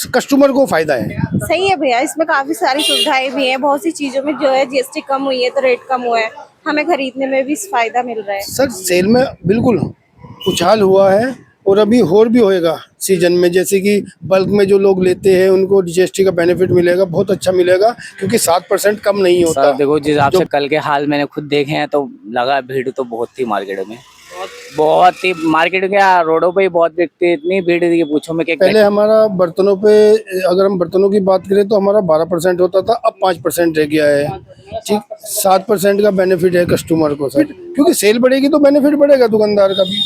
Customer को फायदा है। सही है भैया, इसमें काफी सारी सुविधाएं भी हैं। बहुत सी चीजों में जो है जीएसटी कम हुई है तो रेट कम हुआ है, हमें खरीदने में भी फायदा मिल रहा है। सर सेल में बिल्कुल उछाल हुआ है और अभी और भी होएगा सीजन में, जैसे कि बल्क में जो लोग लेते हैं उनको जीएसटी का बेनिफिट मिलेगा, बहुत अच्छा मिलेगा, क्योंकि 7% कम नहीं होता। सर देखो, जिस हिसाब से कल के हाल मैंने खुद देखे हैं तो लगा भीड़ तो बहुत थी मार्केट में, बहुत ही मार्केट क्या रोडों पे ही बहुत दिखती है, इतनी भीड़ थी कि पूछो मैं। पहले हमारा बर्तनों पे, अगर हम बर्तनों की बात करें तो हमारा 12% होता था, अब 5% रह गया है। ठीक, 7% का बेनिफिट है कस्टमर को सर, क्योंकि सेल बढ़ेगी तो बेनिफिट बढ़ेगा दुकानदार का भी,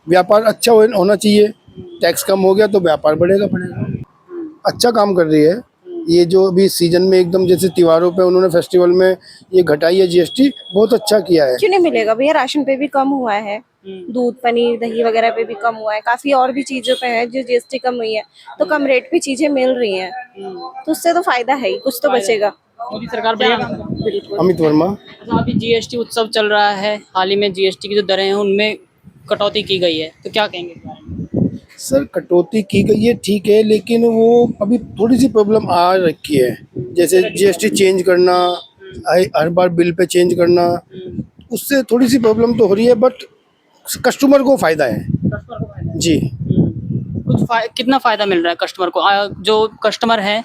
व्यापार अच्छा होना चाहिए। टैक्स कम हो गया तो व्यापार बढ़ेगा। अच्छा काम कर रही है ये, जो अभी सीजन में एकदम जैसे त्योहारों पे उन्होंने फेस्टिवल में ये घटाई है जीएसटी, बहुत अच्छा किया है। क्यों नहीं मिलेगा भैया, राशन पे भी कम हुआ है, दूध पनीर दही वगैरह पे भी कम हुआ है, काफी और भी चीजों पे है जो जीएसटी कम हुई है, तो कम रेट पे चीजें मिल रही हैं, तो उससे तो फायदा है ही, कुछ तो बचेगा। मोदी सरकार बढ़िया काम कर रही है। बिल्कुल। अमित वर्मा। अच्छा, अभी जीएसटी उत्सव चल रहा है, हाल ही में जीएसटी की जो दरें हैं उनमें कटौती की गई है, तो क्या कहेंगे इस बारे में? सर कटौती की गई है ठीक है, लेकिन वो अभी थोड़ी सी प्रॉब्लम आ रखी है, जैसे जीएसटी चेंज करना, हर बार बिल पे चेंज करना, उससे थोड़ी सी प्रॉब्लम तो हो रही है, बट कस्टमर को फायदा है कस्टमर को फायदा है। जी। कितना फायदा मिल रहा है कस्टमर को? जो कस्टमर है,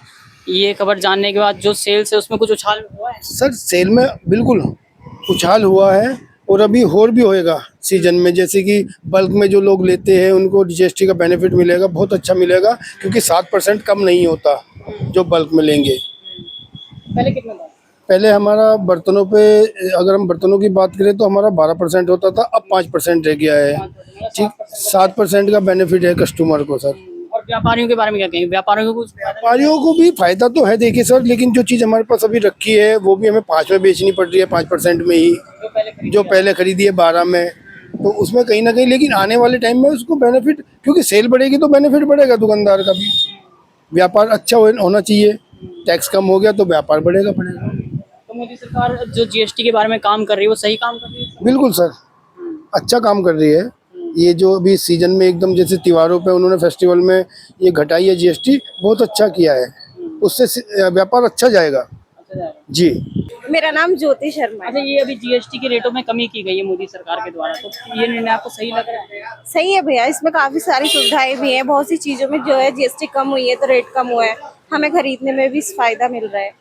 ये खबर जानने के बाद जो सेल्स है उसमें कुछ उछाल हुआ है? सर सेल में बिल्कुल उछाल हुआ है और अभी और भी होएगा सीजन में, जैसे कि बल्क में जो लोग लेते हैं उनको जीएसटी का बेनिफिट मिलेगा, बहुत अच्छा मिलेगा, क्योंकि 7% कम नहीं होता जो बल्क में लेंगे। पहले कितना था? पहले हमारा बर्तनों पे, अगर हम बर्तनों की बात करें तो हमारा 12% होता था, अब 5% रह गया है। ठीक, 7% का बेनिफिट है कस्टमर को सर। और व्यापारियों के बारे में क्या कहेंगे? व्यापारियों को कुछ व्यापारियों को भी फायदा तो है देखिए सर, लेकिन जो चीज़ हमारे पास अभी रखी है वो भी हमें 5 में बेचनी पड़ रही है, 5% में ही, जो पहले खरीदी है 12 में, तो उसमें कहीं ना कहीं, लेकिन आने वाले टाइम में उसको बेनिफिट, क्योंकि सेल बढ़ेगी तो बेनिफिट बढ़ेगा दुकानदार का भी, व्यापार अच्छा होना चाहिए। टैक्स कम हो गया तो व्यापार बढ़ेगा। तो मोदी सरकार जो जीएसटी के बारे में काम कर रही है वो सही काम कर रही है? बिल्कुल सर, अच्छा काम कर रही है ये, जो अभी सीजन में एकदम जैसे त्योहारों पे उन्होंने फेस्टिवल में ये घटाई है जीएसटी, बहुत अच्छा किया है, उससे व्यापार अच्छा जाएगा। अच्छा जाएगा। जी। मेरा नाम ज्योति शर्मा अच्छा, है। ये अभी जीएसटी के रेटों में कमी की गई है मोदी सरकार के द्वारा, तो ये निर्णय आपको सही लग रहा है? सही है भैया, इसमें काफी सारी सुविधाएं भी हैं। बहुत सी चीजों में जो है जीएसटी कम हुई है तो रेट कम हुआ है, हमें खरीदने में भी फायदा मिल रहा है।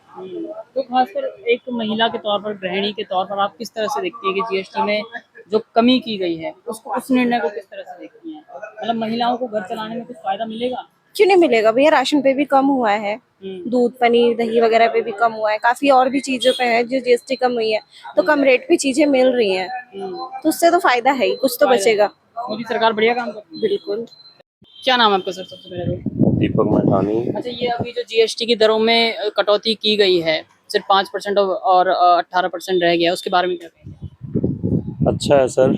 तो खासकर एक महिला के तौर पर, गृहिणी के तौर पर आप किस तरह से देखती है कि जीएसटी में जो कमी की गई है उसको, उस निर्णय को किस तरह से देखती हैं? मतलब महिलाओं को घर चलाने में कुछ फायदा मिलेगा? क्यों नहीं मिलेगा भैया, राशन पे भी कम हुआ है, दूध पनीर दही वगैरह पे भी कम हुआ है, काफी और भी चीजों पे है जो जीएसटी कम हुई है, तो कम रेट पे चीजें मिल रही हैं, तो उससे तो फायदा है ही, कुछ तो बचेगा। मोदी सरकार बढ़िया काम कर रही है। बिल्कुल। क्या नाम है आपका सर, सबसे पहले तो? दीपक मैठानी। अच्छा, ये अभी जो जीएसटी की दरों में कटौती की गई है, सिर्फ 5% और 18% रह गया है, उसके बारे में क्या कहेंगे? अच्छा है सर,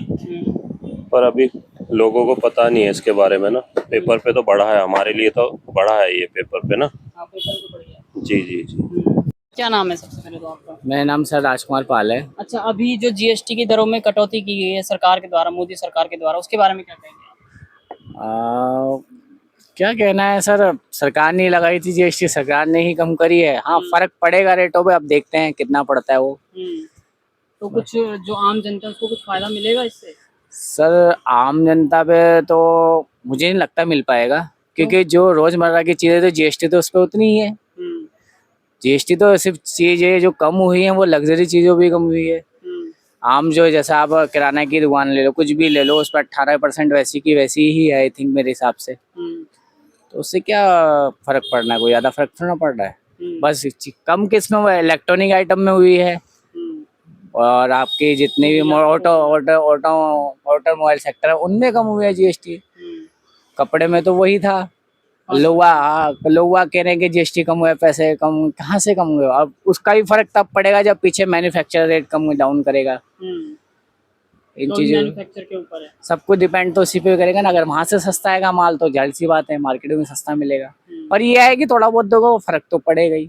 पर अभी लोगों को पता नहीं है इसके बारे में ना, पेपर पे तो बढ़ा है, हमारे लिए तो बढ़ा है ये पेपर पे ना। हाँ, पेपर तो बढ़ गया। जी जी जी। क्या नाम है सबसे पहले तो आपका? मेरा नाम सर राजकुमार पाल है। अच्छा, अभी जो जीएसटी की दरों में कटौती की गई है सरकार के द्वारा, मोदी सरकार के द्वारा, उसके बारे में क्या कहेंगे? क्या कहना है सर, सरकार ने लगाई थी जीएसटी, सरकार ने ही कम करी है। हाँ, फर्क पड़ेगा रेटों पे, अब देखते हैं कितना पड़ता है वो। तो कुछ जो आम जनता है उसको कुछ फायदा मिलेगा इससे? सर आम जनता पे तो मुझे नहीं लगता मिल पाएगा, क्योंकि जो रोजमर्रा की चीजें तो जीएसटी तो उस पर उतनी ही है। जीएसटी तो सिर्फ चीजें जो कम हुई है वो लग्जरी चीजों भी कम हुई है। आम जो जैसा आप किराना की दुकान ले लो, कुछ भी ले लो, उस पर 18% वैसी की वैसी ही है आई थिंक मेरे हिसाब से। तो उससे क्या फर्क पड़ना है, कोई ज्यादा फर्क थोड़ा पड़ रहा है। बस कम किस्म में इलेक्ट्रॉनिक आइटम में हुई है, और आपके जितने भी ऑटोमोबाइल सेक्टर है उनमें कम हुई है जीएसटी। कपड़े में तो वही था, लोग कह रहे हैं कि जीएसटी कम हुआ है, पैसे कम, कहाँ से कम हुए? अब उसका भी फर्क तब पड़ेगा जब पीछे मैन्युफैक्चरर रेट कम डाउन करेगा। इन तो चीजों मैन्युफैक्चर के ऊपर है सब कुछ डिपेंड तो उसी पे करेगा ना। अगर वहां से सस्ता आएगा माल तो जाहिर सी बात है मार्केट में सस्ता मिलेगा। पर ये है कि थोड़ा बहुत देखो फर्क तो पड़ेगा ही।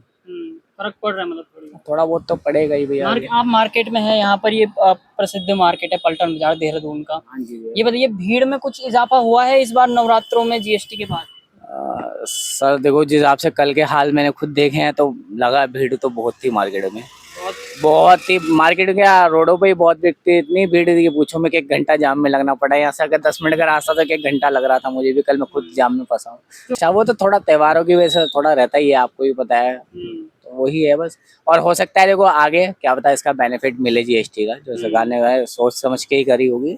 फर्क पड़ रहा है, मतलब थोड़ा बहुत तो पड़ेगा ही भैया। आप मार्केट में है, यहाँ पर ये प्रसिद्ध मार्केट है पलटन बाजार देहरादून का। हाँ जी, ये बताइए, भीड़ में कुछ इजाफा हुआ है इस बार नवरात्रों में जीएसटी के बाद? सर देखो, जिस हिसाब से कल के हाल मैंने खुद देखे हैं तो लगा भीड़ तो बहुत थी मार्केट में, बहुत ही। मार्केट क्या, रोडों पे ही बहुत भीड़ थी, इतनी भीड़ थी कि पूछो मैं कि 1 घंटा जाम में लगना पड़ा। यहाँ से अगर 10 मिनट का रास्ता था, 1 घंटा लग रहा था मुझे भी, कल मैं खुद जाम में फंसा हूँ। अच्छा, वो तो थोड़ा त्योहारों की वजह से थोड़ा रहता ही है, आपको भी पता है, तो वही है बस। और हो सकता है देखो आगे क्या पता इसका बेनिफिट मिले जीएसटी का, जो सरकार ने सोच समझ के ही करी होगी।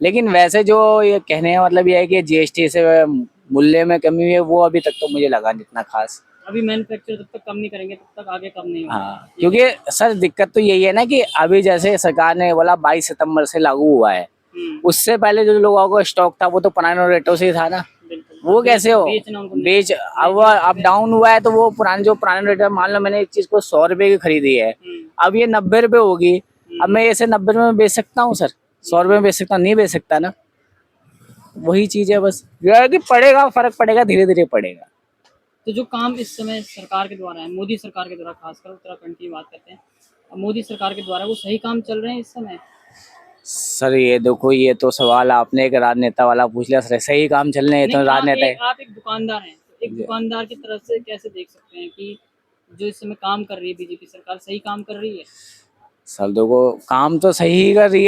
लेकिन वैसे जो ये कहने का मतलब ये है कि जीएसटी से मूल्य में कमी हुई है, वो अभी तक तो मुझे लगा नहीं इतना खास। अभी मैन्युफैक्चर जब तक कम नहीं करेंगे तब तक आगे कम नहीं होगा। हाँ, क्योंकि सर दिक्कत तो यही है ना कि अभी जैसे सरकार ने बोला 22 सितंबर से लागू हुआ है, उससे पहले जो लोगों को स्टॉक था वो तो पुराने रेटों से ही था ना। बिल्कुल। वो कैसे हो बेचना उनको नहीं। बेच, अब अप डाउन हुआ है तो वो पुराने रेट, मान लो मैंने एक चीज को 100 रुपए की खरीदी है, अब ये 90 रुपए होगी, अब मैं इसे 90 रुपए में बेच सकता हूँ सर? 100 रुपए में बेच सकता हूँ? नहीं बेच सकता ना। वही चीज है बस, ये है कि पड़ेगा, फर्क पड़ेगा, धीरे धीरे पड़ेगा। तो जो काम इस समय सरकार के द्वारा है, मोदी सरकार के द्वारा, खासकर उत्तराखंड की बात करते हैं, अब मोदी सरकार के द्वारा वो सही काम चल रहे हैं इस समय? सर ये देखो, ये तो सवाल आपने एक राजनेता वाला पूछ लिया सर, सही काम चल रहे हैं तो नहीं, राजनेता आप एक दुकानदार हैं, तो एक दुकानदार की तरफ से कैसे देख सकते हैं कि जो इस समय काम कर रही है बीजेपी सरकार, सही काम कर रही है? सर देखो, काम तो सही ही कर रही है।